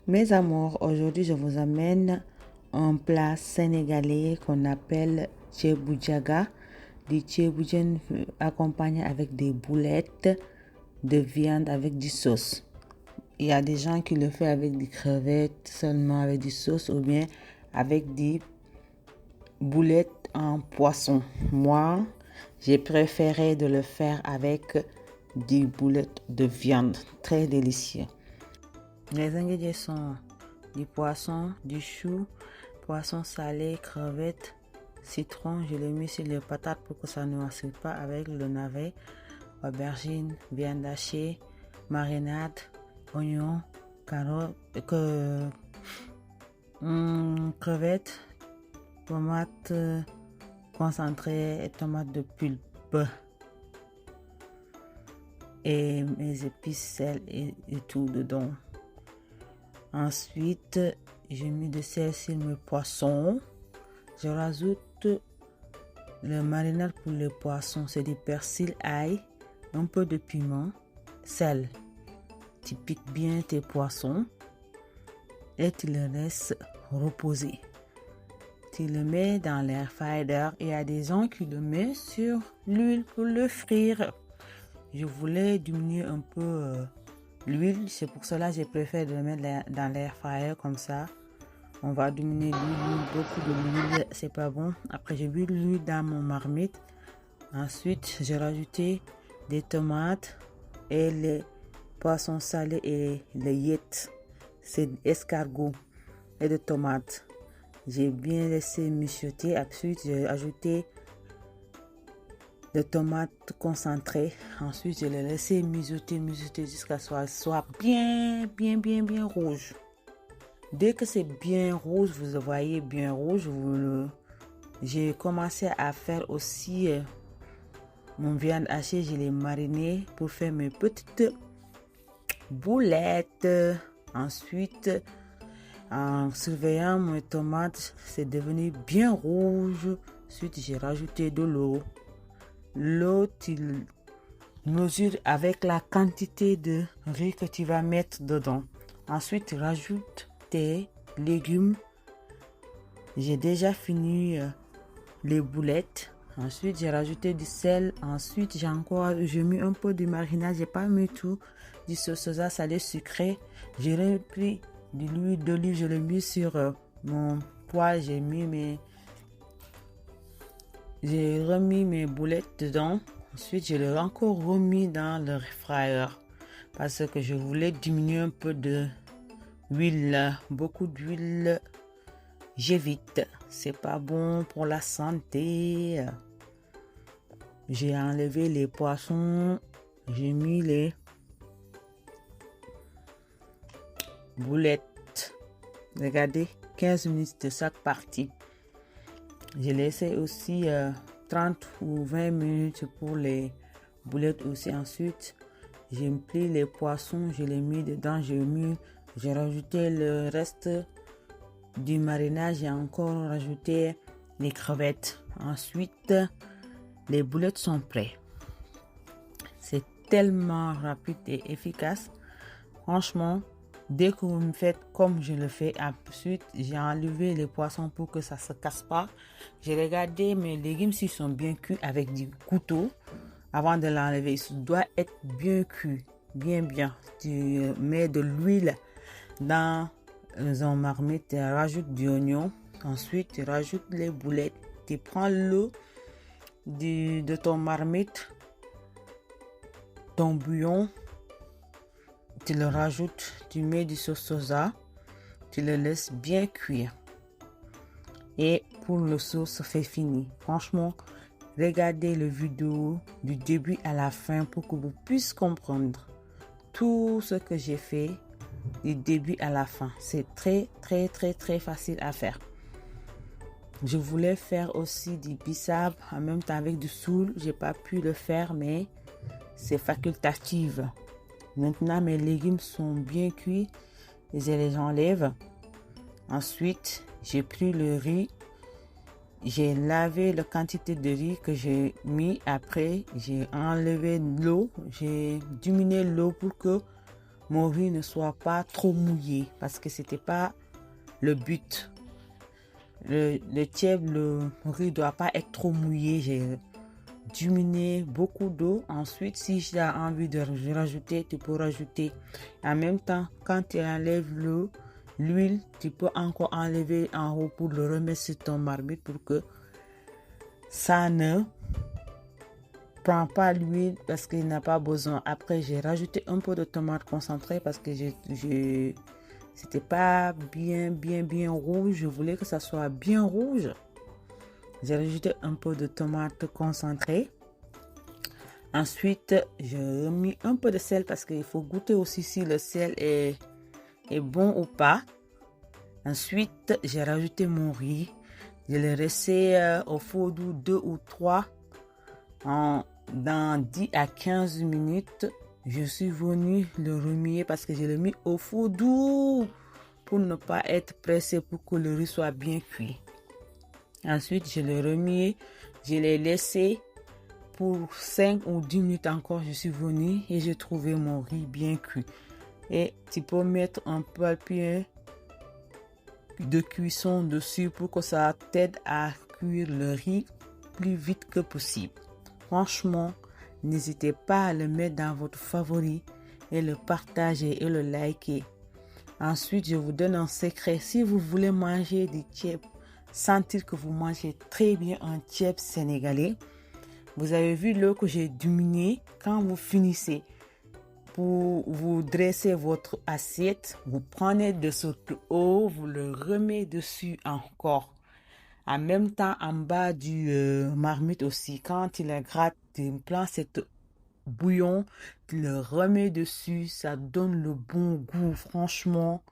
Mes amours, aujourd'hui je vous amène un plat sénégalais qu'on appelle tchéboudiaga. Du tchéboudienne accompagné avec des boulettes de viande avec du sauce. Il y a des gens qui le font avec des crevettes seulement avec du sauce ou bien avec des boulettes en poisson. Moi, j'ai préféré de le faire avec des boulettes de viande. Très délicieux. Les ingrédients sont du poisson, du chou, poisson salé, crevettes, citron. Je l'ai mis sur les patates pour que ça ne noircisse pas avec le navet, aubergine, viande hachée, marinade, oignons, carottes, crevettes, tomates concentrées et tomates de pulpe. Et mes épices, sel et tout dedans. Ensuite, j'ai mis de sel sur mes poissons. Je rajoute le marinade pour les poissons. C'est du persil, ail, un peu de piment, sel. Tu piques bien tes poissons et tu les laisses reposer. Tu le mets dans l'air fryer. Il y a des gens qui le mettent sur l'huile pour le frire. Je voulais diminuer un peu l'huile, c'est pour cela que j'ai préféré de le mettre dans l'air fryer comme ça. On va diminuer l'huile, beaucoup de l'huile, c'est pas bon. Après, j'ai mis l'huile dans mon marmite. Ensuite, j'ai rajouté des tomates et les poissons salés et les yettes. C'est escargot et des tomates. J'ai bien laissé mijoter. Ensuite, j'ai ajouté de tomates concentrées. Ensuite, je les laissé mijoter jusqu'à ce que soit bien rouge. Dès que c'est bien rouge, vous le voyez bien rouge, j'ai commencé à faire aussi mon viande hachée. Je l'ai marinée pour faire mes petites boulettes. Ensuite, en surveillant mes tomates, c'est devenu bien rouge. Ensuite, j'ai rajouté de l'eau. L'eau, tu mesures avec la quantité de riz que tu vas mettre dedans. Ensuite, tu rajoutes tes légumes. J'ai déjà fini les boulettes. Ensuite, j'ai rajouté du sel. Ensuite, j'ai mis un peu de marinade. J'ai pas mis tout. Du sauce soja salé sucré. J'ai repris de l'huile d'olive. Je l'ai mis sur mon poêle. J'ai remis mes boulettes dedans. Ensuite, je l'ai encore remis dans le fryer parce que je voulais diminuer un peu de huile. Beaucoup d'huile, j'évite. C'est pas bon pour la santé. J'ai enlevé les poissons. J'ai mis les boulettes. Regardez, 15 minutes de chaque partie. J'ai laissé aussi 30 ou 20 minutes pour les boulettes aussi. Ensuite, j'ai pris les poissons, je les mis dedans. J'ai rajouté le reste du marinage. J'ai encore rajouté les crevettes. Ensuite, les boulettes sont prêtes. C'est tellement rapide et efficace. Franchement, dès que vous me faites comme je le fais, ensuite j'ai enlevé les poissons pour que ça ne se casse pas. J'ai regardé mes légumes s'ils sont bien cuits avec du couteau. Avant de l'enlever, il doit être bien cuit, bien. Tu mets de l'huile dans un marmite, tu rajoutes du oignon. Ensuite, tu rajoutes les boulettes. Tu prends l'eau de ton marmite, ton bouillon. Tu le rajoutes, tu mets du sauce soja, tu le laisses bien cuire. Et pour le sauce, c'est fini. Franchement, regardez le vidéo du début à la fin pour que vous puissiez comprendre tout ce que j'ai fait du début à la fin. C'est très facile à faire. Je voulais faire aussi du bissap en même temps avec du soul. J'ai pas pu le faire, mais c'est facultatif. Maintenant, mes légumes sont bien cuits et je les enlève. Ensuite, j'ai pris le riz. J'ai lavé la quantité de riz que j'ai mis. Après, j'ai enlevé l'eau. J'ai diminué l'eau pour que mon riz ne soit pas trop mouillé parce que c'était pas le but. Le tiep, le riz ne doit pas être trop mouillé. J'ai diminué beaucoup d'eau. Ensuite, si tu as envie de rajouter, tu peux rajouter. En même temps, quand tu enlèves l'huile, tu peux encore enlever en haut pour le remettre sur ton marmite pour que ça ne prend pas l'huile parce qu'il n'a pas besoin. Après, j'ai rajouté un peu de tomate concentrée parce que c'était pas bien rouge. Je voulais que ça soit bien rouge. J'ai rajouté un peu de tomate concentrée. Ensuite, j'ai remis un peu de sel parce qu'il faut goûter aussi si le sel est bon ou pas. Ensuite, j'ai rajouté mon riz. Je l'ai laissé au four doux 2 ou 3 dans 10 à 15 minutes. Je suis venue le remuer parce que je l'ai mis au four doux pour ne pas être pressé pour que le riz soit bien cuit. Ensuite, je l'ai remué. Je l'ai laissé pour 5 ou 10 minutes encore. Je suis venue et j'ai trouvé mon riz bien cuit. Et tu peux mettre un papier de cuisson dessus pour que ça t'aide à cuire le riz plus vite que possible. Franchement, n'hésitez pas à le mettre dans votre favori et le partager et le liker. Ensuite, je vous donne un secret. Si vous voulez manger du tiep, sentir que vous mangez très bien un tiep sénégalais, vous avez vu l'eau que j'ai diminué. Quand vous finissez, pour vous dresser votre assiette, vous prenez de cette eau, vous le remettez dessus encore. En même temps, en bas du marmite aussi, quand il est gratte, tu prends cette bouillon, tu le remets dessus, ça donne le bon goût. Franchement,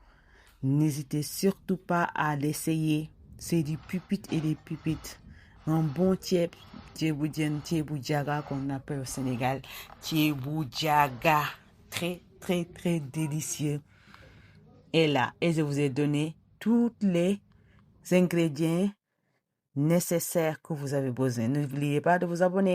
n'hésitez surtout pas à l'essayer. C'est du pipit et des pipites. Un bon tiep, tieboudien, tieboudiaga qu'on appelle au Sénégal. Tieboudiaga. Très délicieux. Et là, et je vous ai donné tous les ingrédients nécessaires que vous avez besoin. N'oubliez pas de vous abonner.